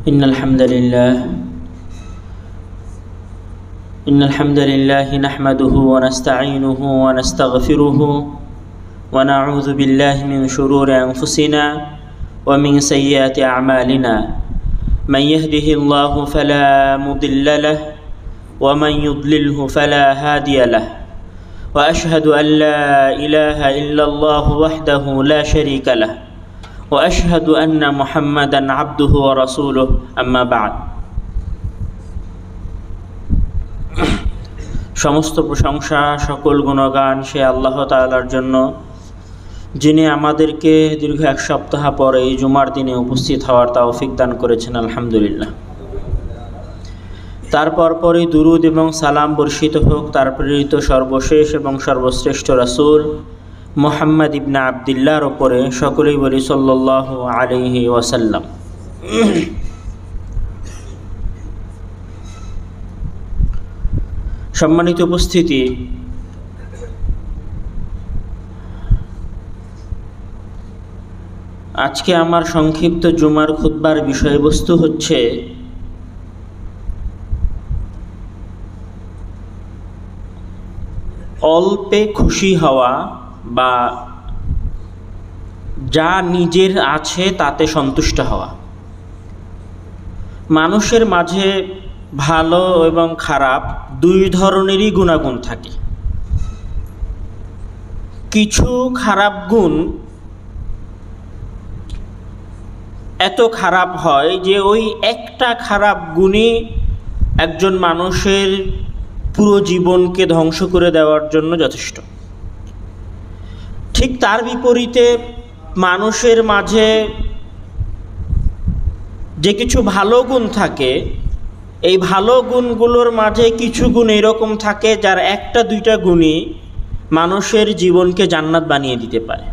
إن الحمد لله نحمده ونستعينه ونستغفره ونعوذ بالله من شرور أنفسنا ومن سيئات أعمالنا من يهده الله فلا مضل له ومن يضلله فلا هادي له وأشهد أن لا إله إلا الله وحده لا شريك له وأشهد أن محمدا عبده ورسوله أما بعد সমস্ত প্রশংসা সকল গুণগান সে আল্লাহ তাআলার জন্য, যিনি আমাদেরকে দীর্ঘ এক সপ্তাহ পরে এই জুমার দিনে উপস্থিত হওয়ার তৌফিক দান করেছেন। আলহামদুলিল্লাহ। তারপর পরই দুরুদ এবং সালাম বর্ষিত হোক তার প্রেরিত সর্বশেষ এবং সর্বশ্রেষ্ঠ রাসূল মুহাম্মদ ইবনে আবদুল্লাহর উপরে। সকলেই বলি সাল্লাল্লাহু আলাইহি ওয়াসাল্লাম। সম্মানিত উপস্থিতি, আজকে আমার সংক্ষিপ্ত জুমার খুতবার বিষয়বস্তু হচ্ছে অল্পে খুশি হওয়া বা যা নিজের আছে তাতে সন্তুষ্ট হওয়া। মানুষের মাঝে ভালো এবং খারাপ দুই ধরনেরই গুণাগুণ থাকে। কিছু খারাপ গুণ এত খারাপ হয় যে ওই একটা খারাপ গুণই একজন মানুষের পুরো জীবনকে ধ্বংস করে দেওয়ার জন্য যথেষ্ট। ঠিক তার বিপরীতে মানুষের মাঝে যে কিছু ভালো গুণ থাকে, এই ভালো গুণগুলোর মাঝে কিছু গুণ এরকম থাকে যার একটা দুইটা গুণই মানুষের জীবনকে জান্নাত বানিয়ে দিতে পারে।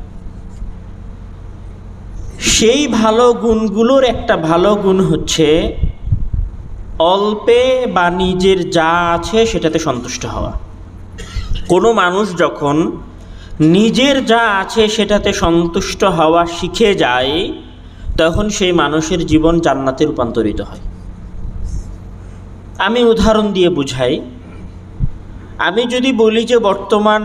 সেই ভালো গুণগুলোর একটা ভালো গুণ হচ্ছে অল্পে বা নিজের যা আছে সেটাতে সন্তুষ্ট হওয়া। কোনো মানুষ যখন নিজের যা আছে সেটাতে সন্তুষ্ট হওয়া শিখে যায়, তখন সেই মানুষের জীবন জান্নাতে রূপান্তরিত হয়। আমি উদাহরণ দিয়ে বুঝাই। আমি যদি বলি যে বর্তমান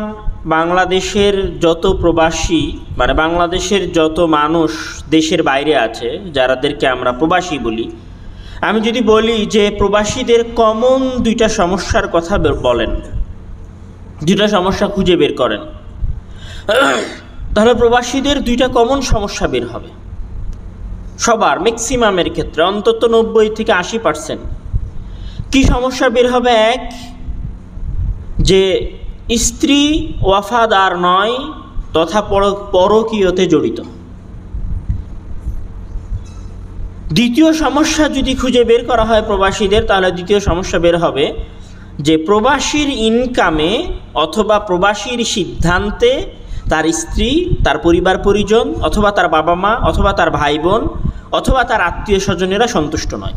বাংলাদেশের যত প্রবাসী, মানে বাংলাদেশের যত মানুষ দেশের বাইরে আছে, যাদেরকে আমরা প্রবাসী বলি, আমি যদি বলি যে প্রবাসীদের কমন দুইটা সমস্যার কথা বলেন, দুইটা সমস্যা খুঁজে বের করেন, তাহলে প্রবাসীদের দুইটা কমন সমস্যা বের হবে। সবার ম্যাক্সিমামের ক্ষেত্রে অন্তত 90 থেকে 80%। কি সমস্যা বের হবে? এক, যে স্ত্রী ওয়াফাদার নয় তথা পরকীয়তে জড়িত। দ্বিতীয় সমস্যা যদি খুঁজে বের করা হয় প্রবাসীদের, তাহলে দ্বিতীয় সমস্যা বের হবে যে প্রবাসীর ইনকামে অথবা প্রবাসীর সিদ্ধান্তে তার স্ত্রী, তার পরিবার পরিজন, অথবা তার বাবা মা, অথবা তার ভাই বোন, অথবা তার আত্মীয় স্বজনেরা সন্তুষ্ট নয়।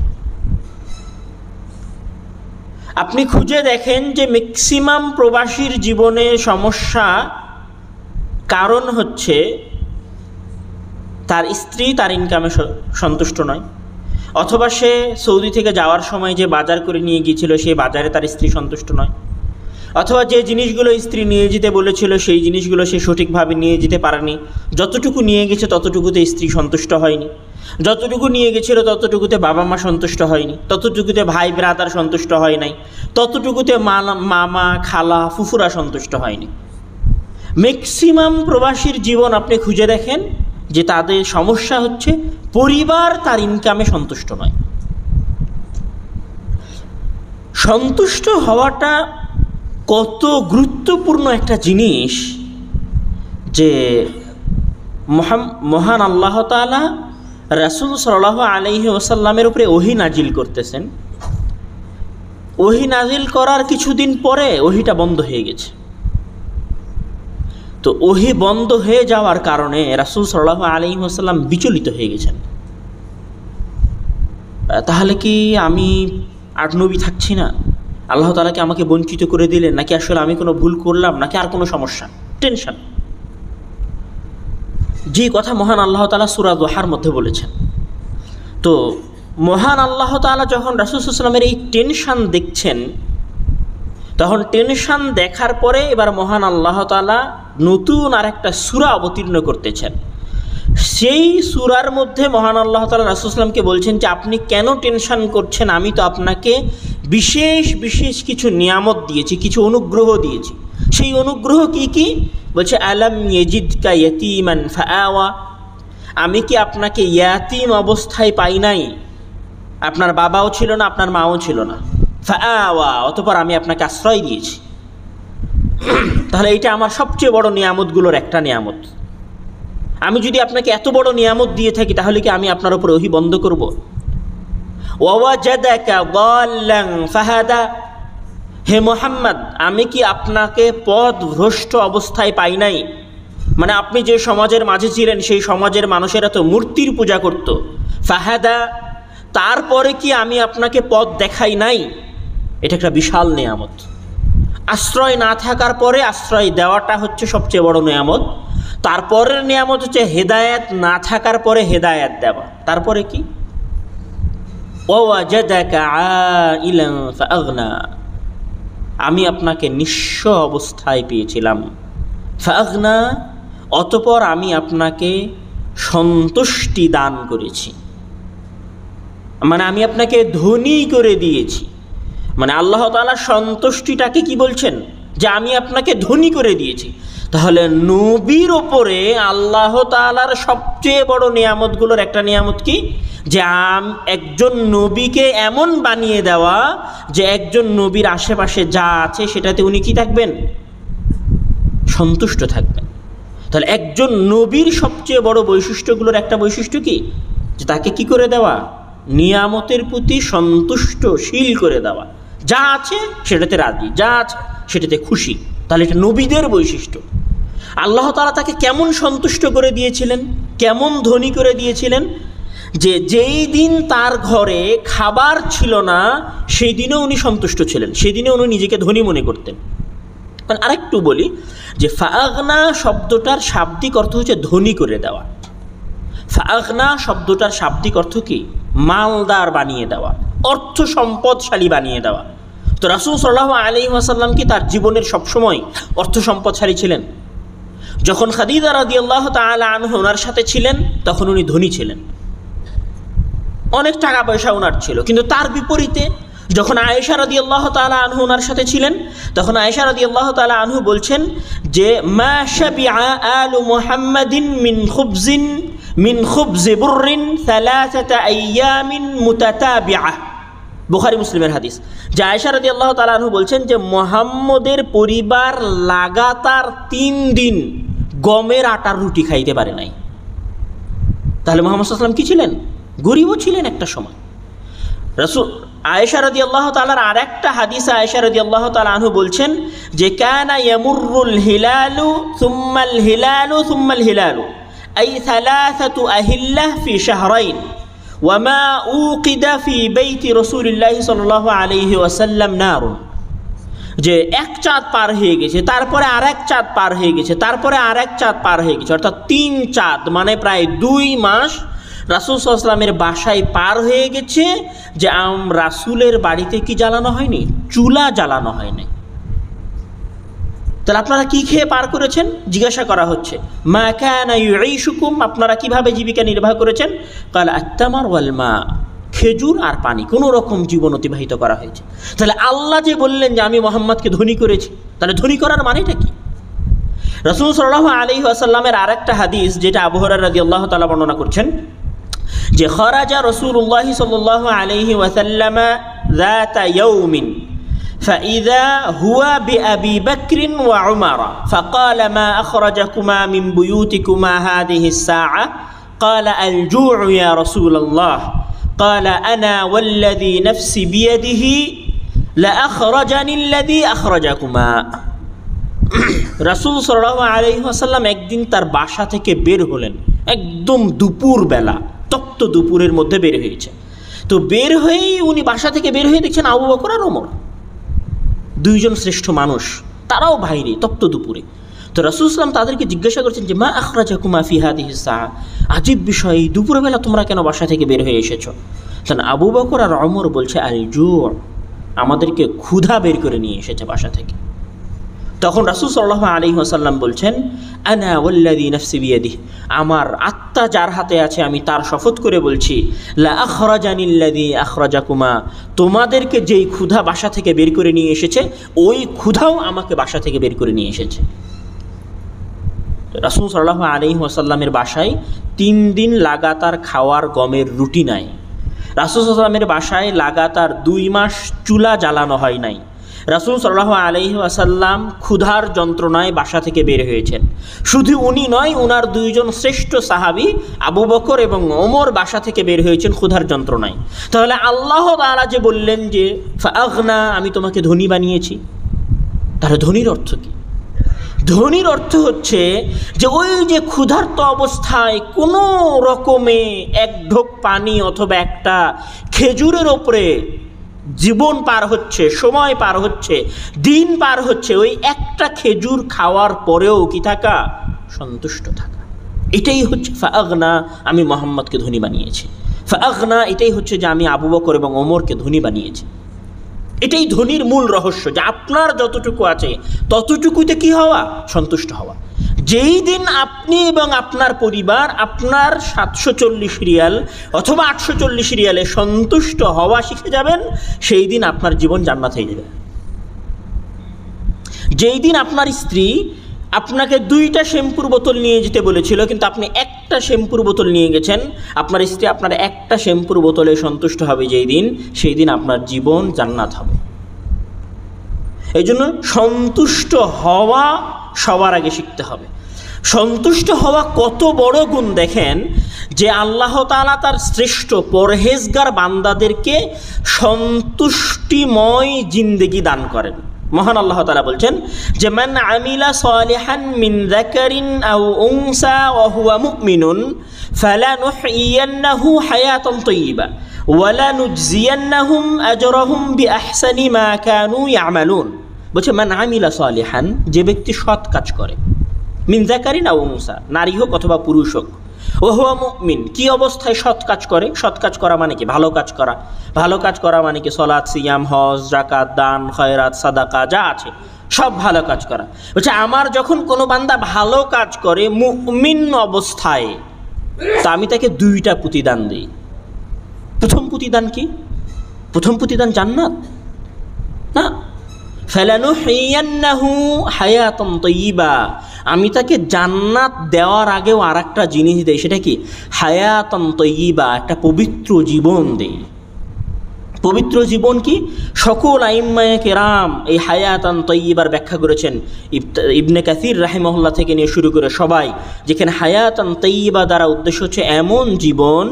আপনি খুঁজে দেখেন যে ম্যাক্সিমাম প্রবাসীর জীবনের সমস্যা কারণ হচ্ছে তার স্ত্রী তার ইনকামে সন্তুষ্ট নয়, অথবা সে সৌদি থেকে যাওয়ার সময় যে বাজার করে নিয়ে গিয়েছিল সেই বাজারে তার স্ত্রী সন্তুষ্ট নয়, অথবা যে জিনিসগুলো স্ত্রী নিয়ে যেতে বলেছিল সেই জিনিসগুলো সে সঠিকভাবে নিয়ে যেতে পারেনি, যতটুকু নিয়ে গেছে ততটুকুতে স্ত্রী সন্তুষ্ট হয়নি, যতটুকু নিয়ে গেছিল ততটুকুতে বাবা মা সন্তুষ্ট হয়নি, ততটুকুতে ভাই ব্রাদার সন্তুষ্ট হয় নাই, ততটুকুতে মামা খালা ফুফুরা সন্তুষ্ট হয়নি। ম্যাক্সিমাম প্রবাসীর জীবন আপনি খুঁজে দেখেন যে তাদের সমস্যা হচ্ছে পরিবার তার ইনকামে সন্তুষ্ট নয়। সন্তুষ্ট হওয়াটা কত গুরুত্বপূর্ণ একটা জিনিস যে মহান আল্লাহ তাআলা রাসূল সাল্লাল্লাহু আলাইহি ওয়াসাল্লামের উপরে ওহী নাজিল করতেছেন। ওহী নাজিল করার কিছুদিন পরে ওহীটা বন্ধ হয়ে গেছে। তো ওহী বন্ধ হয়ে যাওয়ার কারণে রাসূল সাল্লাল্লাহু আলাইহি ওয়াসাল্লাম বিচলিত হয়ে গেছেন। তাহলে কি আমি আর নবী থাকছি না? আল্লাহ তাআলা কি আমাকে বঞ্চিত করে দিলেন, নাকি আসলে আমি কোনো ভুল করলাম, নাকি আর কোনো সমস্যা? টেনশন। যে কথা মহান আল্লাহ তাআলা সূরা দুহার মধ্যে বলেছেন। তো মহান আল্লাহ তাআলা যখন রাসূল সাল্লাল্লাহু আলাইহি ওয়াসাল্লামের এই টেনশন দেখছেন, তখন টেনশন দেখার পরে এবার মহান আল্লাহ তাআলা নতুন আর একটা সূরা অবতীর্ণ করতেছেন। সেই সূরার মধ্যে মহান আল্লাহ তাআলা রাসূল সাল্লাল্লাহু আলাইহি ওয়াসাল্লামকে বলছেন যে আপনি কেন টেনশন করছেন, আমি তো আপনাকে বিশেষ বিশেষ কিছু নিয়ামত দিয়েছি, কিছু অনুগ্রহ দিয়েছি। সেই অনুগ্রহ কি কি বলছে, আলাম ইয়াজিদকা ইয়াতীমান ফাআওয়া, আমি কি আপনাকে ইয়াতীম অবস্থায় পাই নাই? আপনার বাবাও ছিল না, আপনার মাও ছিল না। ফাআওয়া, অতঃপর আমি আপনাকে আশ্রয় দিয়েছি। তাহলে এইটা আমার সবচেয়ে বড় নিয়ামতগুলোর একটা নিয়ামত। আমি যদি আপনাকে এত বড় নিয়ামত দিয়ে থাকি, তাহলে কি আমি আপনার উপর ওহী বন্ধ করব? ওয়াওয়াজাদাকা দাল্লান ফাহাদা, হে মুহাম্মদ, আমি কি আপনাকে পথভ্রষ্ট অবস্থায় পাই নাই? মানে আপনি যে সমাজের মাঝে ছিলেন, সেই সমাজের মানুষেরা তো মূর্তির পূজা করত। ফাহাদা, তারপরে কি আমি আপনাকে পথ দেখাই নাই? এটা একটা বিশাল নিয়ামত। আশ্রয় না থাকার পরে আশ্রয় দেওয়াটা হচ্ছে সবচেয়ে বড় নিয়ামত। তারপরের নিয়ামত হচ্ছে হেদায়েত না থাকার পরে হেদায়েত দেওয়া। তারপরে কি, ওয়াজাদাকা আইলান ফাআগনা, আমি আপনাকে নিঃস্ব অবস্থায় পেয়েছিলাম। ফাআগনা, অতঃপর আমি আপনাকে সন্তুষ্টি দান করেছি, মানে আমি আপনাকে ধনী করে দিয়েছি। মানে আল্লাহ তাআলা সন্তুষ্টিটাকে কি বলছেন, যে আমি আপনাকে ধনী করে দিয়েছি। তাহলে নবীর ওপরে আল্লাহ তাআলার সবচেয়ে বড় নিয়ামতগুলোর একটা নিয়ামত কি, যে একজন নবীকে এমন বানিয়ে দেওয়া যে একজন নবীর আশেপাশে যা আছে সেটাতে উনি কি থাকবেন, সন্তুষ্ট থাকবেন। তাহলে একজন নবীর সবচেয়ে বড় বৈশিষ্ট্যগুলোর একটা বৈশিষ্ট্য কি, যে তাকে কি করে দেওয়া, নিয়ামতের প্রতি সন্তুষ্টশীল করে দেওয়া। যা আছে সেটাতে রাজি, যা আছে সেটাতে খুশি। তাহলে এটা নবীদের বৈশিষ্ট্য। আল্লাহ তাআলা তাকে কেমন সন্তুষ্ট করে দিয়েছিলেন, কেমন ধনী করে দিয়েছিলেন, যে যেই দিন তার ঘরে খাবার ছিল না সেই দিনেও উনি সন্তুষ্ট ছিলেন, সেই দিনে উনি নিজেকে ধনী মনে করতেন। আরেকটু বলি যে ফাআগনা শব্দটার শাব্দিক অর্থ হচ্ছে ধনী করে দেওয়া। ফাআগনা শব্দটার শাব্দিক অর্থ কি, মালদার বানিয়ে দেওয়া, অর্থ সম্পদশালী বানিয়ে দেওয়া। তো রাসূল সাল্লাল্লাহু আলাইহি ওয়াসাল্লাম কি তার জীবনের সবসময় অর্থ সম্পদশালী ছিলেন? যখন খাদিজা রাদিয়াল্লাহু তাআলা আনহা ওনার সাথে ছিলেন তখন উনি ধনী ছিলেন, অনেক টাকা পয়সা ওনার ছিল। কিন্তু তার বিপরীতে যখন আয়েশা রাদিয়াল্লাহু তাআলা আনহা ওনার সাথে ছিলেন, তখন আয়েশা রাদিয়াল্লাহু তাআলা আনহা বলছেন যে মা শাবিআ আলু মুহাম্মাদিন মিন খুবজি বুররিন সালাসাতা আইয়ামিন মুতাতাবিআহ। বুখারী মুসলিমের হাদিস, যে আয়েশা রাদিয়াল্লাহু তাআলা আনহা বলছেন যে মুহাম্মদের পরিবার লাগাতার 3 দিন গমের আটার রুটি খাইতে পারে নাই। তাহলে মুহাম্মদ সাল্লাল্লাহু আলাইহি ওয়াসাল্লাম কি ছিলেন, গরিবও ছিলেন একটা সময়। রাসূল আয়েশা রাদিয়াল্লাহু তাআলার আরেকটা হাদিসে আয়েশা রাদিয়াল্লাহু তাআলা আনহা বলছেন যে কানা ইয়ামুরুল হিলালু সুম্মাল হিলালু সুম্মাল হিলালু আই সালাসাতু আহিল্লাহ ফি শাহরাইন ওয়া মা উকিদা ফি বাইতি রাসূলিল্লাহ সাল্লাল্লাহু আলাইহি ওয়াসাল্লাম নারুন। যে এক চাঁদ পার হয়ে গেছে, তারপরে আরেক চাঁদ পার হয়ে গেছে, তারপরে আরেক চাঁদ পার হয়ে গেছে, অর্থাৎ 3 চাঁদ, মানে প্রায় 2 মাস রাসূল সাল্লাল্লাহু আলাইহি ওয়াসাল্লামের বাসায় পার হয়ে গেছে যে রাসূলের বাড়িতে কি জ্বালানো হয়নি, চুলা জ্বালানো হয়নি। তাহলে আপনারা কি খেয়ে পার করেছেন জিজ্ঞাসা করা হচ্ছে। মা কানা ইউঈশুকুম, আপনারা কিভাবে জীবিকা নির্বাহ করেছেন? ক্বালা আত-তামার ওয়াল মা, খেজুর আর পানি, কোনো রকম জীবন অতিবাহিত করা হয়েছে। তাহলে আল্লাহ যে বললেন যে আমি মুহাম্মদকে ধনী করেছি, তাহলে ধনী করার মানেটা কি? রাসূল সাল্লাল্লাহু আলাইহি ওয়াসাল্লামের আরেকটা হাদিস যেটা আবু হুরায়রা রাদিয়াল্লাহু তাআলা বর্ণনা করছেন যে খরাজা রাসূলুল্লাহ সাল্লাল্লাহু আলাইহি ওয়াসাল্লাম যাতা ইয়াউমিন فإذا هو بأبي بكر وعمر فقال ما أخرجكما من بيوتكما هذه الساعة؟ قال الجوع يا رسول الله. قال أنا والذي نفسي بيده لأخرجني الذي أخرجكما. রাসূল সাল্লাল্লাহু আলাইহি ওয়াসাল্লাম একদিন তার বাসা থেকে বের হলেন, একদম দুপুর বেলা, তপ্ত দুপুরের মধ্যে বের হয়েছে। তো বের হয়েই উনি বাসা থেকে বের হয়ে দেখছেন আবু বকর আর ওমর, 2 জন শ্রেষ্ঠ মানুষ, তারাও বাইরে তপ্ত দুপুরে। তো রাসূল সাল্লাল্লাহু তাদেরকে জিজ্ঞাসা করছেন যে মা আখরাজাকুমা ফি হাদিহি সাআ, আজীব বিষয়, দুপুরবেলা তোমরা কেন বাসা থেকে বের হয়ে এসেছো? তখন আবু বকর আর ওমর বলছে আল জু, আমাদেরকে ক্ষুধা বের করে নিয়ে এসেছে বাসা থেকে। তখন রাসূল সাল্লাল্লাহু আলাইহি ওয়াসাল্লাম বলছেন আনা ওয়াল্লাযী নাফসি বিয়াদিহি, আমার আত্মা যার হাতে আছে আমি তার শপথ করে বলছি, লা আখরাজানিল্লাযী আখরাজাকুমা, তোমাদেরকে যেই ক্ষুধা বাসা থেকে বের করে নিয়ে এসেছে ওই ক্ষুধাও আমাকে বাসা থেকে বের করে নিয়ে এসেছে। রাসূল সাল্লাল্লাহু আলাইহি ওয়াসাল্লামের বাসায় 3 দিন লাগাতার খাওয়ার গমের রুটি নাই। রাসূল সাল্লাল্লাহু আলাইহি ওয়াসাল্লামের বাসায় লাগাতার 2 মাস চুলা জ্বালানো হয় নাই। রাসূল সাল্লাল্লাহু আলাইহি ওয়াসাল্লাম ক্ষুধার যন্ত্রণায় বাসা থেকে বের হয়েছেন। শুধু উনি নয়, ওনার 2 জন শ্রেষ্ঠ সাহাবী আবু বকর এবং ওমর বাসা থেকে বের হয়েছেন ক্ষুধার যন্ত্রণায়। তাহলে আল্লাহ তাআলা যে বললেন যে ফাআগনা, আমি তোমাকে ধনী বানিয়েছি, তাহলে ধনীর অর্থ কি? ধনীর অর্থ হচ্ছে যে ওই যে ক্ষুধার্ত অবস্থায় কোনো রকমে এক ঢোক পানি অথবা একটা খেজুরের ওপরে জীবন পার হচ্ছে, সময় পার হচ্ছে, দিন পার হচ্ছে, ওই একটা খেজুর খাওয়ার পরেও কি থাকা? সন্তুষ্ট থাকা। এটাই হচ্ছে ফাআগনা, আমি মুহাম্মদকে ধনী বানিয়েছি। ফাআগনা, এটাই হচ্ছে যে আমি আবু বকর এবং ওমরকে ধনী বানিয়েছি। এটাই ধনীর মূল রহস্য, যে আপনার যতটুকু আছে ততটুকুতে কি হওয়া? সন্তুষ্ট হওয়া। যেই দিন আপনি এবং আপনার পরিবার আপনার 740 রিয়াল অথবা 840 রিয়ালে সন্তুষ্ট হওয়া শিখে যাবেন, সেই দিন আপনার জীবন জান্নাত হয়ে যাবে। যেই দিন আপনার স্ত্রী আপনাকে 2টা শ্যাম্পুর বোতল নিয়ে যেতে বলেছিল কিন্তু আপনি একটা শ্যাম্পুর বোতল নিয়ে গেছেন, আপনার স্ত্রী আপনার একটা শ্যাম্পুর বোতলে সন্তুষ্ট হবে যেই দিন, সেই দিন আপনার জীবন জান্নাত হবে। এই জন্য সন্তুষ্ট হওয়া সবার আগে শিখতে হবে। সন্তুষ্ট হওয়া কত বড় গুণ দেখেন, যে আল্লাহ তাআলা তার শ্রেষ্ঠ পরহেজগার বান্দাদেরকে সন্তুষ্টিময় জিন্দেগি দান করেন। মহান আল্লাহ তাআলা বলছেন যে মান আমিলা সালিহান মিন যাকারিন আও উনসা ওয়া হুয়া মুমিনুন ফালানুহইয়ান্নাহু হায়াতান তাইয়্যিবা ওয়া লানুজজিয়ান্নাহুম আজরাহুম বিআহসানি মা কানু ইয়ামালুন। বলছে মান আমিলা সালিহান, যে ব্যক্তি সৎ কাজ করে, মিন যাকারিন আও উনসা, নারী হোক অথবা পুরুষ হোক, ওয়া হুয়া মুমিন, কি অবস্থায় সৎ কাজ করে? সৎ কাজ করা মানে কি? ভালো কাজ করা। ভালো কাজ করা মানে কি? সালাত, সিয়াম, হজ, যাকাত, দান, খয়রাত, সাদাকা যা আছে সব ভালো কাজ করা। বলছে আমার যখন কোনো বান্দা ভালো কাজ করে মুমিন অবস্থায়, তা আমি তাকে 2টা প্রতিদান দিই। প্রথম প্রতিদান কি? প্রথম প্রতিদান জান্নাত না, ফালানুহইয়ান্নাহু হায়াতান তাইয়্যিবা, আমি তাকে জান্নাত দেওয়ার আগেও আর একটা জিনিস দেই, সেটা কি? হায়াতান তাইয়্যিবা, একটা পবিত্র জীবন দেই। পবিত্র জীবন কি? সকল আইম্মায়ে কেরাম এই হায়াতান তাইয়্যিবার ব্যাখ্যা করেছেন, ইবনে কাসির রাহিমাহুল্লাহ থেকে নিয়ে শুরু করে সবাই, যেখানে হায়াতান তাইয়্যিবা দ্বারা উদ্দেশ্য হচ্ছে এমন জীবন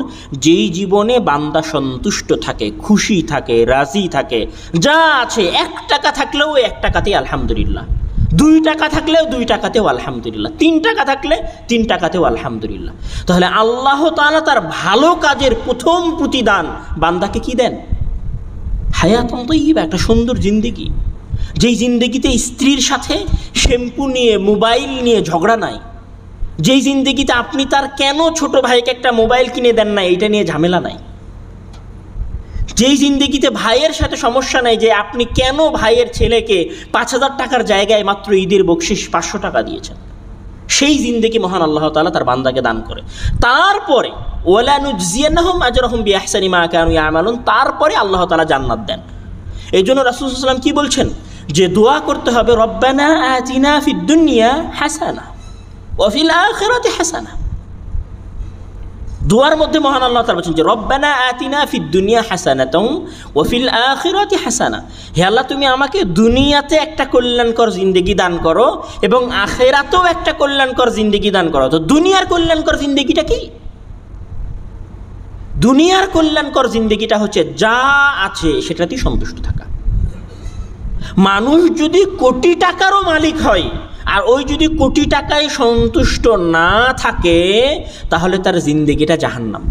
যেই জীবনে বান্দা সন্তুষ্ট থাকে, খুশি থাকে, রাজি থাকে, যা আছে 1 টাকা থাকলেও 1 টাকাতেই আলহামদুলিল্লাহ, 2 টাকা থাকলেও 2 টাকাতেও আলহামদুলিল্লাহ, 3 টাকা থাকলে 3 টাকাতেও আলহামদুলিল্লাহ। তাহলে আল্লাহ তাআলা তার ভালো কাজের প্রথম প্রতিদান বান্দাকে কি দেন? হায়াতান তাইয়্যিবা, একটা সুন্দর জিন্দেগি, যেই জিন্দেগিতে স্ত্রীর সাথে শ্যাম্পু নিয়ে, মোবাইল নিয়ে ঝগড়া নাই, যেই জিন্দেগিতে আপনি তার কেন ছোট ভাইকে একটা মোবাইল কিনে দেন না এইটা নিয়ে ঝামেলা নাই, যেই জিন্দেগিতে ভাইয়ের সাথে সমস্যা নাই যে আপনি কেন ভাইয়ের ছেলেকে 5000 টাকার জায়গায় মাত্র ঈদের বকশিশ 500 টাকা দিয়েছেন, সেই জিন্দেগি মহান আল্লাহ তাআলা তার বান্দাকে দান করে। তারপরে ওয়ালা নুজজিয়ান্নাহুম আজরাহুম বিআহসানি মা কানু ইয়ামালুন, তারপরে আল্লাহ তাআলা জান্নাত দেন। এই জন্য রাসূল সাল্লাল্লাহু আলাইহি ওয়াসাল্লাম কি বলছেন? যে দোয়া করতে হবে রব্বানা আতিনা ফিদ দুনিয়া হাসানা ওয়া ফিল আখিরাতি হাসানা। দোয়ার মধ্যে মহান আল্লাহ তাআলা বলছেন যে রব্বানা আতিনা ফিদ দুনিয়া হাসানাতাও ওয়া ফিল আখিরাতি হাসানা, হে আল্লাহ তুমি আমাকে দুনিয়াতে একটা কল্যাণকর জিন্দেগি দান করো এবং আখিরাতেও একটা কল্যাণকর জিন্দেগি দান করো। তো দুনিয়ার কল্যাণকর জিন্দেগিটা কি? দুনিয়ার কল্যাণকর জিন্দেগিটা হচ্ছে যা আছে সেটাতেই সন্তুষ্ট থাকা। মানুষ যদি কোটি টাকারও মালিক হয় আর ওই যদি কোটি টাকায় সন্তুষ্ট না থাকে তাহলে তার জিন্দেগিটা জাহান্নাম।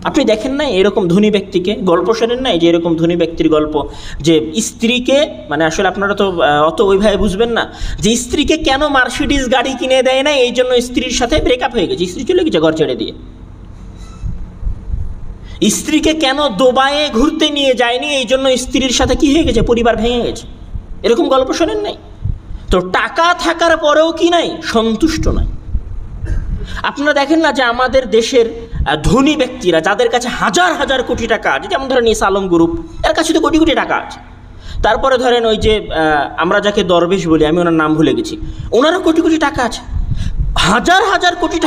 আপনি দেখেন না এরকম ধনী ব্যক্তিকে, গল্প শোনেন না, যে এরকম ধনী ব্যক্তির গল্প, যে স্ত্রীকে, মানে আসলে আপনারা তো অত ওইভাবে বুঝবেন না, যে স্ত্রীকে কেন মার্সিডিজ গাড়ি কিনে দেয় না, এই জন্য স্ত্রীর সাথে ব্রেকআপ হয়ে গেছে, স্ত্রী চলে গেছে ঘর ছেড়ে দিয়ে। স্ত্রীকে কেন দুবাইয়ে ঘুরতে নিয়ে যায়নি, এই জন্য স্ত্রীর সাথে কি হয়ে গেছে, পরিবার ভেঙে গেছে। এরকম গল্প শোনেন নাই? তো টাকা থাকার পরেও কি নাই, সন্তুষ্ট নাই। আপনারা দেখেন না যে আমাদের দেশের ধনী ব্যক্তিরা যাদের কাছে হাজার হাজার কোটি টাকা আছে, যেমন ধরেন এস আলম গ্রুপ, এর কাছে তো কোটি কোটি টাকা আছে। তারপরে ধরেন ওই যে আমরা যাকে দরবেশ বলি, আমি ওনার নাম ভুলে গেছি, ওনারও কোটি কোটি টাকা আছে। হাজার হাজার কোটি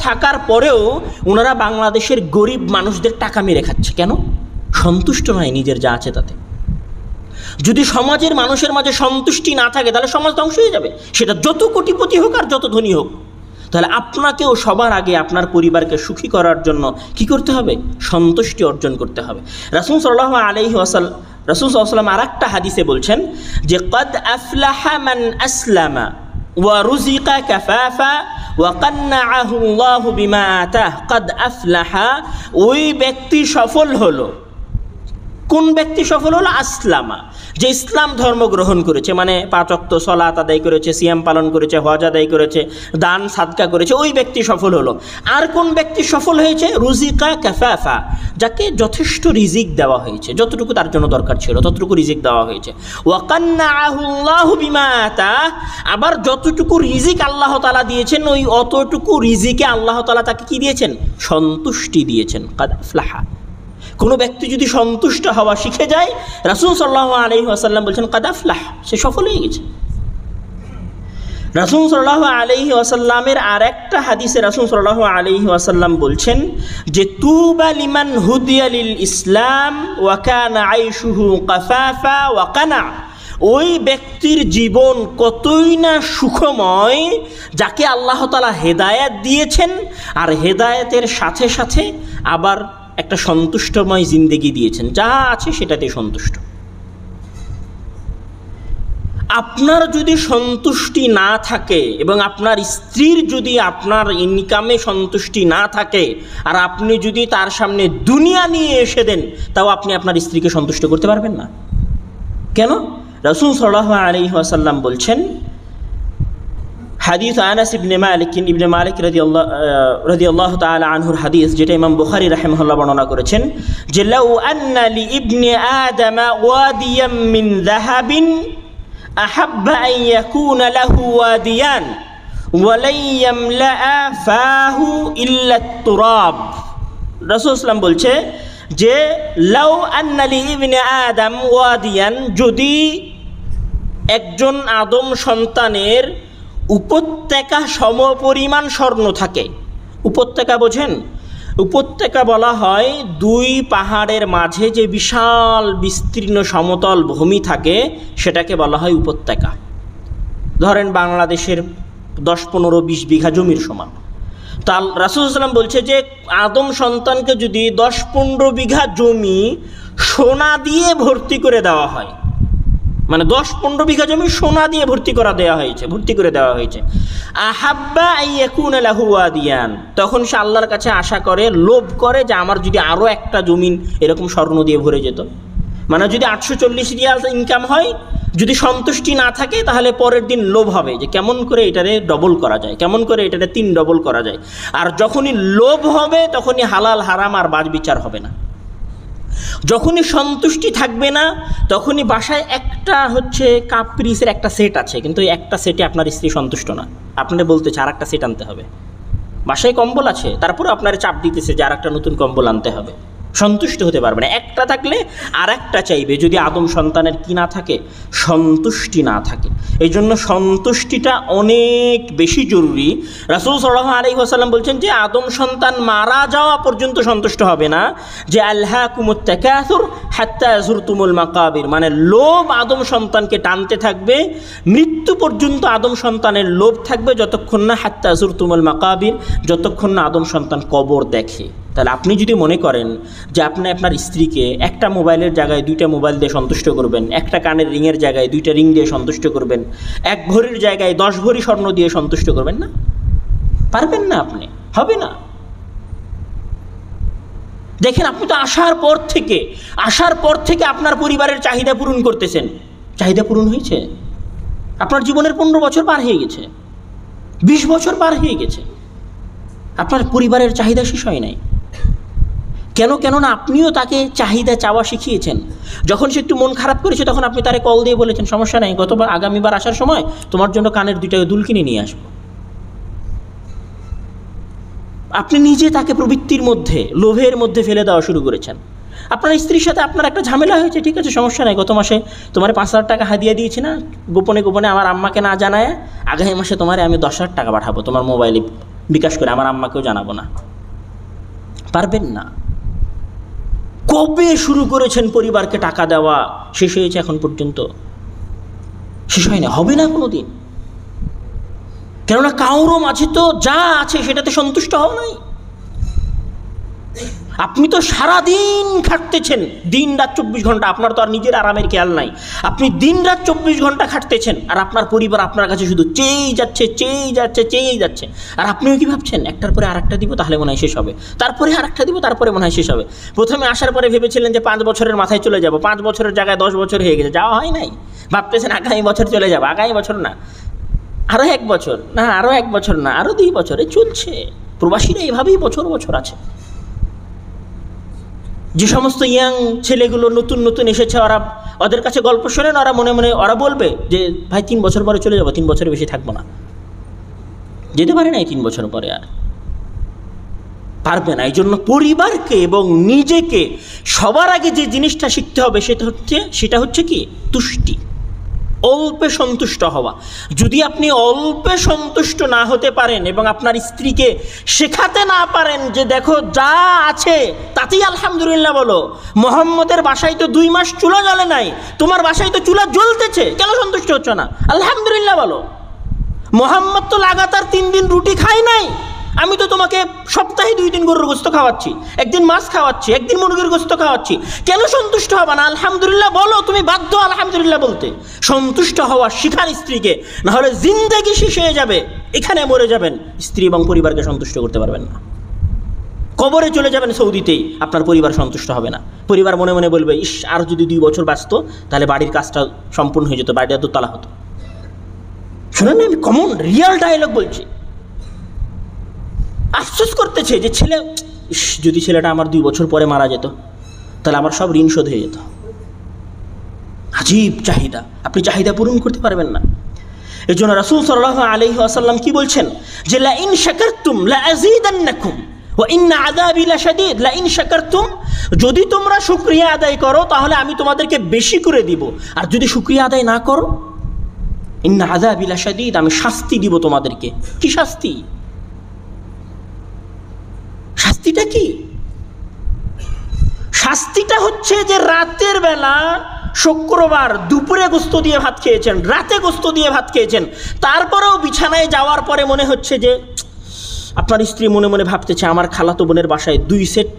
থাকার পরেও ওনারা বাংলাদেশের গরিব মানুষদের টাকা মেরে খাচ্ছে। কেন? সন্তুষ্ট নয় নিজের যা আছে তাতে। যদি সমাজের মানুষের মাঝে সন্তুষ্টি না থাকে তাহলে সমাজ ধ্বংস হয়ে যাবে, সেটা যত কোটিপতি হোক আর যত ধনী হোক। তাহলে আপনাকেও সবার আগে আপনার পরিবারকে সুখী করার জন্য কি করতে হবে, সন্তুষ্টি অর্জন করতে হবে। রাসূল সাল্লাল্লাহু আলাইহি ওয়াসাল্লাম আর একটা হাদিসে বলছেন যে কদ আফলাহা মান আসলামা ওয়া রুজিকা কাফাফা ওয়া কান্নাআহু আল্লাহু বিমা আতাহ। কদ আফলাহা, ওই ব্যক্তি সফল হলো। কোন ব্যক্তি সফল হলো? আসলামা, যে ইসলাম ধর্ম গ্রহণ করেছে, মানে 5 ওয়াক্ত সালাত আদায় করেছে, সিয়াম পালন করেছে, হজ আদায় করেছে, দান সাদকা করেছে, ওই ব্যক্তি সফল হলো। আর কোন ব্যক্তি সফল হয়েছে? রুজিকা কাফাফা, যাকে যথেষ্ট রিজিক দেওয়া হয়েছে, যতটুকু তার জন্য দরকার ছিল ততটুকু রিজিক দেওয়া হয়েছে। ওয়া কান্নাআহু আল্লাহু বিমা আতাহ, আবার যতটুকু রিজিক আল্লাহ তাআলা দিয়েছেন ওই অতটুকু রিজিকে আল্লাহ তাআলা তাকে কি দিয়েছেন? সন্তুষ্টি দিয়েছেন। কাদ আফলাহা, কোনো ব্যক্তি যদি সন্তুষ্ট হওয়া শিখে যায়, রাসূল সাল্লাল্লাহু আলাইহি ওয়াসাল্লাম বলছেন কাদ আফলাহ, সে সফল হয়ে গেছে। রাসূল সাল্লাল্লাহু আলাইহি ওয়াসাল্লামের আরেকটা হাদিসে রাসূল সাল্লাল্লাহু আলাইহি ওয়াসাল্লাম বলছেন যে তুবা লিমান হুদিয়া লিল ইসলাম ওয়া কানা আইশুহু কাফাফা ওয়া কানা, ওই ব্যক্তির জীবন কতই না সুখময় যাকে আল্লাহ তাআলা হেদায়েত দিয়েছেন, আর হেদায়েতের সাথে সাথে আবার একটা সন্তুষ্টময় জিন্দেগি দিয়েছেন, যা আছে সেটাতে সন্তুষ্ট। আপনার যদি সন্তুষ্টি না থাকে এবং আপনার স্ত্রীর যদি আপনার ইনকামে সন্তুষ্টি না থাকে, আর আপনি যদি তার সামনে দুনিয়া নিয়ে এসে দেন, তাও আপনি আপনার স্ত্রীকে সন্তুষ্ট করতে পারবেন না। কেন? রাসূল সাল্লাল্লাহু আলাইহি ওয়াসাল্লাম বলছেন, হাদিস আনাস ইবনে মালিক রাদিয়াল্লাহু তাআলা আনহুর হাদিস, যেটা ইমাম বুখারী রাহিমাহুল্লাহ বর্ণনা করেছেন, যে লাউ আন্না লি ইবনি আদম ওয়াদিয়াম মিন যাহাবিন আহাব্বা আন ইয়াকুনা লাহু ওয়াদিয়ান ওয়া লা ইয়ামলাআ ফাহু ইল্লা তুরাব। রাসূল সাল্লাল্লাহু বলছে যে লাউ আন্না লি ইবনি আদম ওয়াদিয়ান, যদি একজন আদম সন্তানের উপত্যকা সমপরিমাণ স্বর্ণ থাকে। উপত্যকা বোঝেন? উপত্যকা বলা হয় দুই পাহাড়ের মাঝে যে বিশাল বিস্তীর্ণ সমতল ভূমি থাকে সেটাকে বলা হয় উপত্যকা। ধরেন বাংলাদেশের 10-15-20 বিঘা জমির সমান। তা রাসূল সাল্লাল্লাহু আলাইহি ওয়াসাল্লাম বলছে যে আদম সন্তানকে যদি 10-15 বিঘা জমি সোনা দিয়ে ভর্তি করে দেওয়া হয়, মানে 10-15 বিঘা জমি সোনা দিয়ে ভর্তি করে দেওয়া হয়েছে, আহাব্বা আইয়াকুনা লাহু ওয়াদিয়ান, তখন সে আল্লাহর কাছে আশা করে, লোভ করে যে আমার যদি আরও একটা জমিন এরকম স্বর্ণ দিয়ে ভরে যেত। মানে যদি 840 রিয়াল ইনকাম হয়, যদি সন্তুষ্টি না থাকে, তাহলে পরের দিন লোভ হবে যে কেমন করে এটারে ডবল করা যায়, কেমন করে এটারে 3 ডবল করা যায়। আর যখনই লোভ হবে তখনই হালাল হারাম আর বাজ বিচার হবে না। যখনই সন্তুষ্টি থাকবে না তখনই বাসায় একটা কাপ্রিসের একটা সেট আছে, কিন্তু একটা সেটে আপনার স্ত্রী সন্তুষ্ট না, আপনারা বলতেছে আর একটা সেট আনতে হবে। বাসায় কম্বল আছে, তারপরে আপনার চাপ দিতেছে যে আর একটা নতুন কম্বল আনতে হবে। সন্তুষ্ট হতে পারবে না, একটা থাকলে আর একটা চাইবে। যদি আদম সন্তানের কি না থাকে, সন্তুষ্টি না থাকে, এই জন্য সন্তুষ্টিটা অনেক বেশি জরুরি। রাসূল সাল্লাল্লাহু আলাইহি ওয়াসাল্লাম বলছেন যে আদম সন্তান মারা যাওয়া পর্যন্ত সন্তুষ্ট হবে না, যে আলহাকুমুত তাকাসুর হাত্তা যুরতুমুল মাকাবির, মানে লোভ আদম সন্তানকে টানতে থাকবে, মৃত্যু পর্যন্ত আদম সন্তানের লোভ থাকবে, যতক্ষণ না হাত্তা যুরতুমুল মাকাবির, যতক্ষণ না আদম সন্তান কবর দেখে। তাহলে আপনি যদি মনে করেন যে আপনি আপনার স্ত্রীকে একটা মোবাইলের জায়গায় 2টা মোবাইল দিয়ে সন্তুষ্ট করবেন, একটা কানের রিংয়ের জায়গায় 2টা রিং দিয়ে সন্তুষ্ট করবেন, 1 ভরির জায়গায় 10 ভরি স্বর্ণ দিয়ে সন্তুষ্ট করবেন না, পারবেন না, আপনি হবে না। দেখেন, আপনি তো আসার পর থেকে আপনার পরিবারের চাহিদা পূরণ করতেছেন। চাহিদা পূরণ হয়েছে? আপনার জীবনের 15 বছর পার হয়ে গেছে, 20 বছর পার হয়ে গেছে, আপনার পরিবারের চাহিদা শেষ হয় নাই। কেননা আপনিও তাকে চাহিদা চাওয়া শিখিয়েছেন। যখন সে একটু মন খারাপ করেছে তখন আপনি তারে কল দিয়ে বলেছেন, সমস্যা নেই, আগামীবার আসার সময় তোমার জন্য কানের 2টা দুল কিনে নিয়ে আসবো। আপনি নিজে তাকে প্রবৃত্তির মধ্যে, লোভের মধ্যে ফেলে দেওয়া শুরু করেছেন। আপনার স্ত্রীর সাথে আপনার একটা ঝামেলা হয়েছে, ঠিক আছে, সমস্যা নেই, গত মাসে তোমার 5,000 টাকা হাদিয়া দিয়েছি না, গোপনে গোপনে আমার আম্মাকে না জানায় আগামী মাসে তোমারে আমি 10,000 টাকা পাঠাবো তোমার মোবাইলে বিকাশ করে, আমার আম্মাকেও জানাবো না। পারবেন না। কবে শুরু করেছেন পরিবারকে টাকা দেওয়া, শেষ হয়েছে এখন পর্যন্ত? শেষ হয় না, হবে না কোনো দিন। কেননা কারোর মাঝে তো যা আছে সেটাতে সন্তুষ্ট হও নাই। আপনি তো সারাদিন খাটতেছেন, দিন রাত 24 ঘন্টা, আপনার তো আর নিজের আরামের খেয়াল নাই। আপনি দিন রাত 24 ঘন্টা খাটতেছেন, আর আপনার পরিবার আপনার কাছে শুধু চেয়েই যাচ্ছে। আর আপনিও কি ভাবছেন, একটার পরে আরেকটা দিব তাহলে মনে হয় শেষ হবে, তারপরে আরেকটা দিব তারপরে মনে হয় শেষ হবে। প্রথমে আসার পরে ভেবেছিলেন যে 5 বছরের মাথায় চলে যাব, 5 বছরের জায়গায় 10 বছর হয়ে গেছে, যাওয়া হয় নাই। ভাবতেছেন আগামী বছর চলে যাবো, আগামী বছর না, আরও 1 বছর না, আরও 1 বছর না, আরও 2 বছরে চলছে। প্রবাসীরা এভাবেই বছর আছে। যে সমস্ত ইয়াং ছেলেগুলো নতুন এসেছে, ওদের কাছে গল্প শোনেন, ওরা মনে মনে ওরা বলবে যে ভাই 3 বছর পরে চলে যাবো, 3 বছরের বেশি থাকবো না, যেতে পারে না 3 বছর পরে, আর পারবে না। এই জন্য পরিবারকে এবং নিজেকে সবার আগে যে জিনিসটা শিখতে হবে সেটা হচ্ছে কি, তুষ্টি, অল্পে সন্তুষ্ট হওয়া। যদি আপনি অল্পে সন্তুষ্ট না হতে পারেন এবং আপনার স্ত্রীকে শেখাতে না পারেন যে দেখো যা আছে তাতেই আলহামদুলিল্লাহ বলো, মোহাম্মদের বাসায় তো 2 মাস চুলা জ্বলে নাই, তোমার বাসায় তো চুলা জ্বলতেছে, কেন সন্তুষ্ট হচ্ছ না? আলহামদুলিল্লাহ বলো। মোহাম্মদ তো লাগাতার 3 দিন রুটি খায় নাই, আমি তো তোমাকে সপ্তাহে 2 দিন গরুর গোস্ত খাওয়াচ্ছি, একদিন মাছ খাওয়াচ্ছি, একদিন মুরগির গোস্ত খাওয়াচ্ছি, কেন সন্তুষ্ট হবা না? আলহামদুলিল্লাহ বলো, তুমি বাধ্য আলহামদুলিল্লাহ বলতে। সন্তুষ্ট হওয়া শিখান স্ত্রীকে, না হলে জিন্দেগি শেষ হয়ে যাবে, এখানে মরে যাবেন, স্ত্রী এবং পরিবারকে সন্তুষ্ট করতে পারবেন না। কবরে চলে যাবেন সৌদিতেই, আপনার পরিবার সন্তুষ্ট হবে না। পরিবার মনে মনে বলবে, ইস আর যদি 2 বছর বাঁচত তাহলে বাড়ির কাজটা সম্পূর্ণ হয়ে যেত, বাড়িটা দোতলা হতো। শুনেন, আমি কমন রিয়াল ডায়লগ বলছি। আফসোস করতেছে যে ছেলে, যদি ছেলেটা আমার 2 বছর পরে মারা যেত তাহলে আমার সব ঋণ শোধ হয়ে যেত। আজীব চাহিদা, আপনি চাহিদা পূরণ করতে পারবেন না। এই জন্য রাসূল সাল্লাল্লাহু আলাইহি ওয়াসাল্লাম কি বলছেন, যে লা ইন শাকারতুম লা আযীদান্নাকুম ওয়া ইন্না আযাবি লাশাদীদ। লা ইন শাকারতুম, যদি তোমরা শুকরিয়া আদায় করো তাহলে আমি তোমাদেরকে বেশি করে দিব, আর যদি শুকরিয়া আদায় না করো, ইন্না আযাবি লাশাদীদ, আমি শাস্তি দিব তোমাদেরকে। কি শাস্তি? শাস্তিটা কি? শাস্তিটা হচ্ছে যে রাতের বেলা শুক্রবার দুপুরে গোস্ত দিয়ে ভাত খেয়েছেন, রাতে গোস্ত দিয়ে ভাত খেয়েছেন, তারপরেও বিছানায় যাওয়ার পরে মনে হচ্ছে যে আপনার স্ত্রী মনে মনে ভাবতেছে আমার খালাতো বোনের বাসায় 2 সেট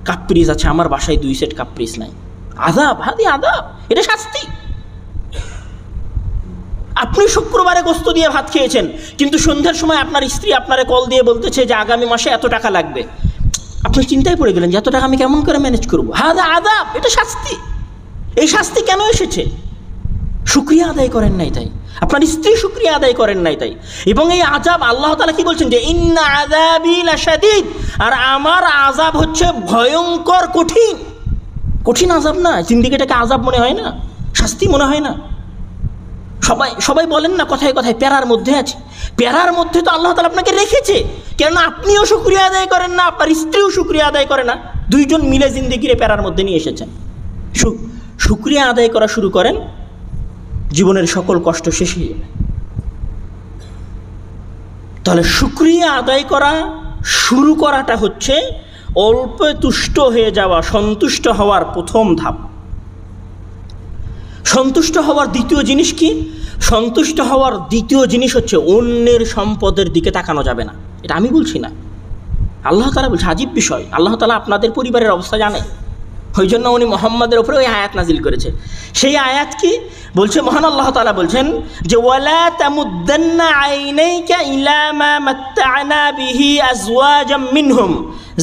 কাপ্রিস আছে, আমার বাসায় 2 সেট কাপ্রিস নাই। আযাব, হাদি আযাব, এটা শাস্তি। আপনি শুক্রবারে গোস্ত দিয়ে ভাত খেয়েছেন, কিন্তু সন্ধ্যার সময় আপনার স্ত্রী আপনারে কল দিয়ে বলতেছে যে আগামী মাসে এত টাকা লাগবে। আপনি চিন্তায় পড়ে গেলেন যে এত টাকা আমি কেমন করে ম্যানেজ করবো? হাদা আযাব, এটা শাস্তি। এই শাস্তি কেন এসেছে? শুকরিয়া আদায় করেন নাই তাই, আপনার স্ত্রী শুকরিয়া আদায় করেন নাই তাই। এবং এই আযাব আল্লাহ তাআলা কি বলছেন, যে ইন্না আযাবি লাশাদীদ, আর আমার আযাব হচ্ছে ভয়ঙ্কর কঠিন। কঠিন আযাব না, জিন্দেগিটাকে আযাব মনে হয় না, শাস্তি মনে হয় না। সবাই বলেন না কথায় কথায় প্যারার মধ্যে আছে, প্যারার মধ্যে তো আল্লাহ তাআলা আপনাকে রেখেছে, কেননা আপনিও শুকরিয়া আদায় করেন না, আপনার স্ত্রীও শুকরিয়া আদায় করে না, 2 জন মিলে জিন্দেগিরে প্যারার মধ্যে নিয়ে এসেছেন। শুকরিয়া আদায় করা শুরু করেন, জীবনের সকল কষ্ট শেষ হয়ে যাবে। তাহলে শুকরিয়া আদায় করা শুরু করাটা হচ্ছে অল্প তুষ্ট হয়ে যাওয়া, সন্তুষ্ট হওয়ার প্রথম ধাপ। সন্তুষ্ট হওয়ার দ্বিতীয় জিনিস কি? সন্তুষ্ট হওয়ার দ্বিতীয় জিনিস হচ্ছে অন্যের সম্পদের দিকে তাকানো যাবে না। এটা আমি বলছি না, আল্লাহ তাআলা বলছে। আজীব বিষয়, আল্লাহ তাআলা আপনাদের পরিবারের অবস্থা জানে, ওই জন্য উনি মুহাম্মাদের উপরে ওই আয়াত নাজিল করেছে। সেই আয়াত কি বলছে? মহান আল্লাহ তাআলা বলছেন যে ওয়ালা তামুদ্দান্না আইনাইকা ইলা মা মাত্তা'না বিহি আজওয়াজাম মিনহুম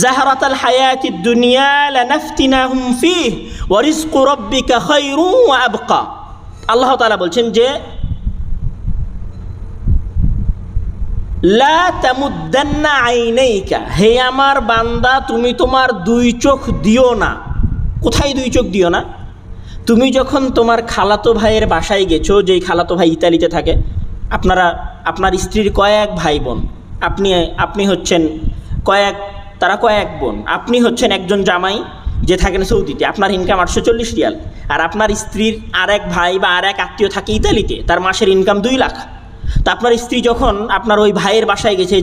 জাহরাতাল হায়াতিদ দুনিয়া লানাফতিনাহুম ফীহি ওয়া রিজকু রাব্বিকা খায়রুন ওয়া আবকা। আল্লাহ তাআলা বলছেন যে লা তামুদ্দান্না আইনাইকা, হে আমার বান্দা তুমি তোমার দুই চোখ দিও না। কোথায় দুই চোখ দিও না? তুমি যখন তোমার খালাতো ভাইয়ের বাসায় গেছো, যেই খালাতো ভাই ইতালিতে থাকে, আপনার স্ত্রীর কয়েক ভাই বোন, আপনি হচ্ছেন তারা কয়েক বোন, আপনি হচ্ছেন একজন জামাই যে থাকেন সৌদিতে, আপনার ইনকাম 840 রিয়াল, আর আপনার স্ত্রীর আর এক ভাই বা আর এক আত্মীয় থাকে ইতালিতে, তার মাসের ইনকাম 2 লাখ। তা আপনার স্ত্রী যখন আপনার ওই ভাইয়ের বাসায় গেছে,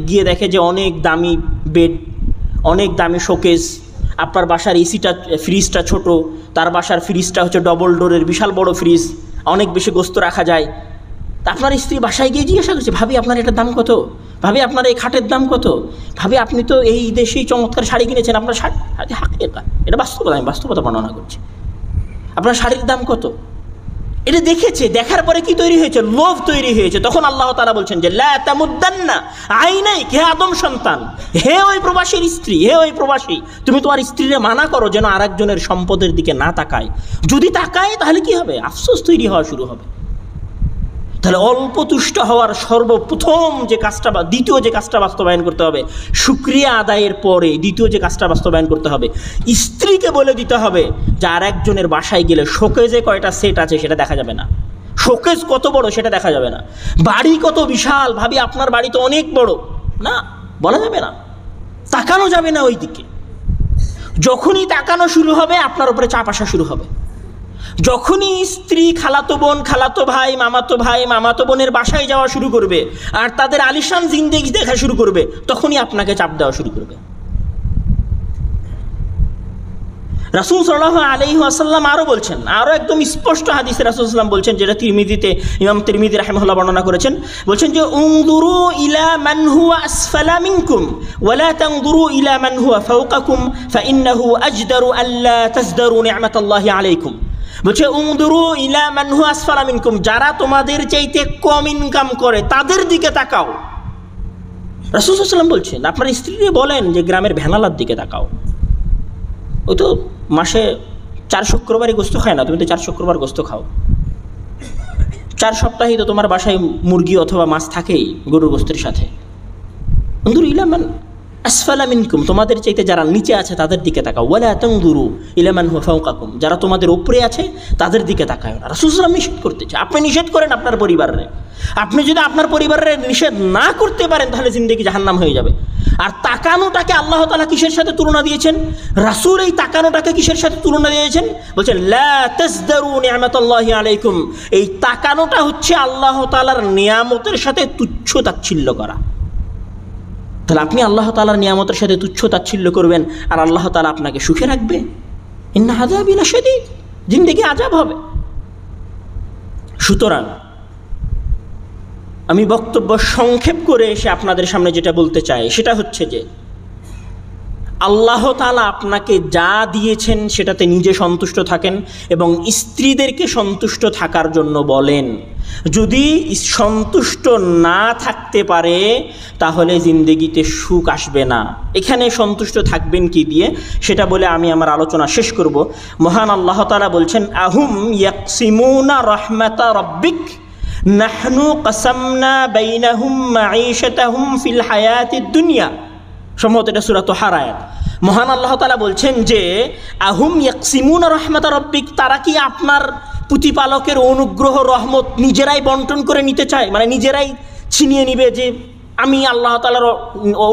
গিয়ে দেখে যে অনেক দামি বেড, অনেক দামি শোকেস, আপনার বাসার ফ্রিজটা ছোট, তার বাসার ফ্রিজটা হচ্ছে ডবল ডোরের বিশাল বড় ফ্রিজ, অনেক বেশি গোস্ত রাখা যায়। তা আপনার স্ত্রী বাসায় গিয়ে জিজ্ঞাসা করছে, ভাবি আপনার এটার দাম কত? ভাবি আপনার এই খাটের দাম কত? ভাবি আপনি তো এই দেশেই চমৎকার শাড়ি কিনেছেন, আপনার শাড়ি এটা বাস্তবতা, আমি বাস্তবতা বর্ণনা করছি। আপনার শাড়ির দাম কত? এটা দেখেছে, দেখার পরে কি তৈরি হয়েছে? লোভ তৈরি হয়েছে। তখন আল্লাহ তাআলা বলছেন যে লা তামুদ্দান্না আইনাইক, হে আদম সন্তান, হে ওই প্রবাসীর স্ত্রী, হে ওই প্রবাসী, তুমি তোমার স্ত্রীরে মানা করো যেন আরেকজনের সম্পদের দিকে না তাকায়। যদি তাকায় তাহলে কি হবে? আফসোস তৈরি হওয়া শুরু হবে। তাহলে অল্প তুষ্ট হওয়ার সর্বপ্রথম যে কাজটা বা দ্বিতীয় যে কাজটা বাস্তবায়ন করতে হবে, শুকরিয়া আদায়ের পরে দ্বিতীয় যে কাজটা বাস্তবায়ন করতে হবে, স্ত্রীকে বলে দিতে হবে যে আর একজনের বাসায় গেলে শোকেজে কয়টা সেট আছে সেটা দেখা যাবে না, শোকেজ কত বড় সেটা দেখা যাবে না, বাড়ি কত বিশাল, ভাবি আপনার বাড়ি তো অনেক বড়, না বলা যাবে না, তাকানো যাবে না ওই দিকে। যখনই তাকানো শুরু হবে আপনার উপরে চাপ আসা শুরু হবে। যখনই স্ত্রী খালাতো বোন, খালাতো ভাই, মামাতো বোনের বাসায় যাওয়া শুরু করবে আর তাদের আলিশান জিন্দেগি দেখা শুরু করবে, তখনই আপনাকে চাপ দেওয়া শুরু করবে। রাসূল সাল্লাল্লাহু আলাইহি ওয়াসাল্লাম আরও বলছেন, আরও একদম স্পষ্ট হাদিসে রাসূল সাল্লাম বলছেন, যেটা ইমাম তিরমিজি রাহিমাহুল্লাহ বর্ণনা করেছেন, বলছেন যে উনজুরু ইলা মান হুয়া আসফালা মিনকুম ওয়া লা তানজুরু ইলা মান হুয়া ফাওকাকুম ফাইন্নাহু আজদারু আল্লা তাজদারু নি'মাতাল্লাহি আলাইকুম। বলছে উনজুরু ইলা মান হুয়া আসফালা মিনকুম, যারা তোমাদের চাইতে কম ইনকাম করে তাদের দিকে তাকাও। রাসূল সাল্লাল্লাহু আলাইহি ওয়াসাল্লাম বলছেন, আপনার স্ত্রীকে বলেন যে গ্রামের ভেনালার দিকে তাকাও, ওই তো মাসে 4 শুক্রবারই গোস্ত খায় না, তুমি তো 4 শুক্রবার গোস্ত খাও, 4 সপ্তাহেই তো তোমার বাসায় মুরগি অথবা মাছ থাকেই গরুর গোস্তের সাথে। উনজুরু ইলা মান আসফালা মিনকুম, তোমাদের চাইতে যারা নিচে আছে তাদের দিকে তাকাও। ওয়ালা তানজুরু ইলা মান হুয়া ফাওকাকুম, যারা তোমাদের উপরে আছে তাদের দিকে তাকাও না। রাসূল সাল্লাল্লাহু আলাইহি ওয়াসাল্লাম নিষেধ করতেছে, আপনি নিষেধ করেন আপনার পরিবারে। আপনি যদি আপনার পরিবারের নিষেধ না করতে পারেন তাহলে জিন্দেগি জাহান্নাম হয়ে যাবে। আর তাকানোটাকে আল্লাহ তাআলা কিসের সাথে তুলনা দিয়েছেন? রাসূল এই তাকানোটাকে কিসের সাথে তুলনা দিয়েছেন? বলছেন লা তাজদারু নি'মাতাল্লাহি আলাইকুম, এই তাকানোটা হচ্ছে আল্লাহ তাআলার নিয়ামতের সাথে তুচ্ছ তাচ্ছিল্য করা। তাহলে আপনি আল্লাহ তাআলার নিয়ামতের সাথে তুচ্ছ তাচ্ছিল্য করবেন আর আল্লাহ তাআলা আপনাকে সুখে রাখবে? ইন্না আযাবি লাশাদীদ, জিন্দেগি আযাব হবে। সুতরাং আমি বক্তব্য সংক্ষেপ করে এসে আপনাদের সামনে যেটা বলতে চাই সেটা হচ্ছে যে আল্লাহ তাআলা আপনাকে যা দিয়েছেন সেটাতে নিজে সন্তুষ্ট থাকেন এবং স্ত্রীদেরকে সন্তুষ্ট থাকার জন্য বলেন। যদি সন্তুষ্ট না থাকতে পারে তাহলে জিন্দেগিতে সুখ আসবে না। এখানে সন্তুষ্ট থাকবেন কি দিয়ে সেটা বলে আমি আমার আলোচনা শেষ করব। মহান আল্লাহ তাআলা বলছেন, আহুম ইয়াকসিমুনা রাহমাতা রাব্বিক নাহনু কাসামনা বাইনাহুম মাঈশাতাহুম ফিল হায়াতিদ দুনিয়া। সম্ভবত এটা সূরা তাহার আয়াত। মহান আল্লাহ তাআলা বলছেন যে আহুম ইয়াকসিমুনা রাহমাতা রাব্বিক, তারা কি আপনার প্রতিপালকের অনুগ্রহ রহমত নিজেরাই বন্টন করে নিতে চায়, মানে নিজেরাই ছিনিয়ে নিবে যে আমি আল্লাহ তাআলার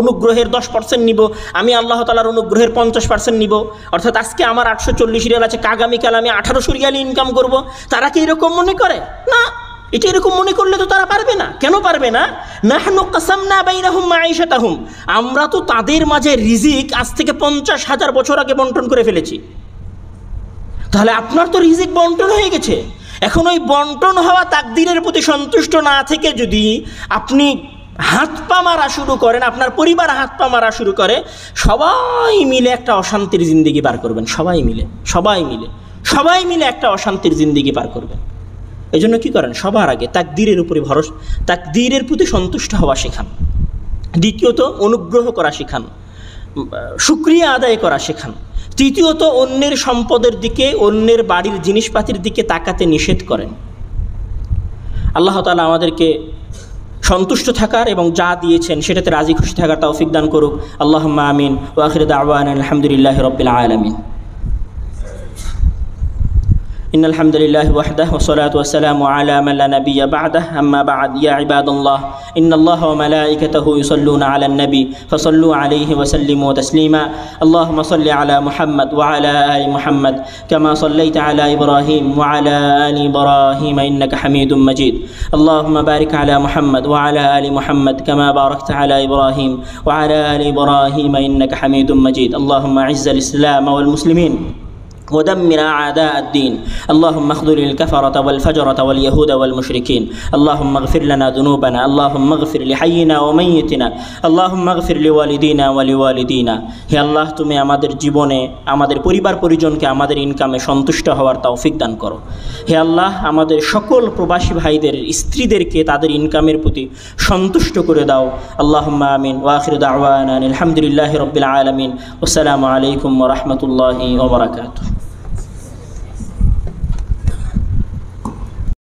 অনুগ্রহের 10% নিব, আমি আল্লাহ তাআলার অনুগ্রহের 50% নিব, অর্থাৎ আজকে আমার 840 রিয়াল আছে, আগামীকাল আমি 1800 রিয়াল ইনকাম করব। তারা কি এরকম মনে করে? না, এটা এরকম মনে করলে তো তারা পারবে না। কেন পারবে না? নাহনু কাসামনা বাইনাহুম মাঈশাতাহুম, আমরা তো তাদের মাঝে রিজিক আজ থেকে 50,000 বছর আগে বন্টন করে ফেলেছি। তাহলে আপনার তো রিজিক বন্টন হয়ে গেছে। এখন ওই বন্টন হওয়া তাকদীরের প্রতি সন্তুষ্ট না থেকে যদি আপনি হাত পা মারা শুরু করেন, আপনার পরিবার হাত পা মারা শুরু করে, সবাই মিলে একটা অশান্তির জিন্দেগি পার করবেন। সবাই মিলে একটা অশান্তির জিন্দেগি পার করবেন। এই জন্য কী করেন? সবার আগে তাকদীরের উপরে ভরসা, তাকদীরের প্রতি সন্তুষ্ট হওয়া শেখান। দ্বিতীয়ত অনুগ্রহ করা শেখান, শুকরিয়া আদায় করা শেখান। তৃতীয়ত অন্যের সম্পদের দিকে, অন্যের বাড়ির জিনিসপাতির দিকে তাকাতে নিষেধ করেন। আল্লাহ তাআলা আমাদেরকে সন্তুষ্ট থাকার এবং যা দিয়েছেন সেটাতে রাজি খুশি থাকার তৌফিক দান করুক। আল্লাহুম্মা আমিন ওয়া আখিরু দাওয়ানা আলহামদুলিল্লাহি রাব্বিল আলামিন। إن الحمد لله وحده والصلاة والسلام على من لا نبي بعده أما بعد يا عباد الله إن الله وملائكته يصلون على النبي فصلوا عليه وسلموا تسليما اللهم صل على محمد وعلى آل محمد كما صليت على إبراهيم وعلى آل إبراهيم إنك حميد مجيد اللهم بارك على محمد وعلى آل محمد كما باركت على إبراهيم وعلى آل إبراهيم إنك حميد مجيد اللهم أعز الإسلام والمسلمين ودمر أعداء الدين اللهم اخذل الكفرة والفجرة واليهود والمشركين اللهم اغفر لنا ذنوبنا اللهم اغفر لحينا وميتنا اللهم اغفر لوالدينا ولوالدينا হে আল্লাহ তুমি আমাদের জীবনে আমাদের পরিবার পরিজনকে আমাদের ইনকামে সন্তুষ্ট হওয়ার তৌফিক দান করো। হে আল্লাহ আমাদের সকল প্রবাসী ভাইদের স্ত্রীদেরকে তাদের ইনকামের প্রতি সন্তুষ্ট করে দাও। আল্লাহুম্মা আমিন ওয়া আখিরু দাওয়ানা আলহামদুলিল্লাহি রাব্বিল আলামিন। আসসালামু আলাইকুম ওয়া রাহমাতুল্লাহি ওয়া বারাকাতুহু।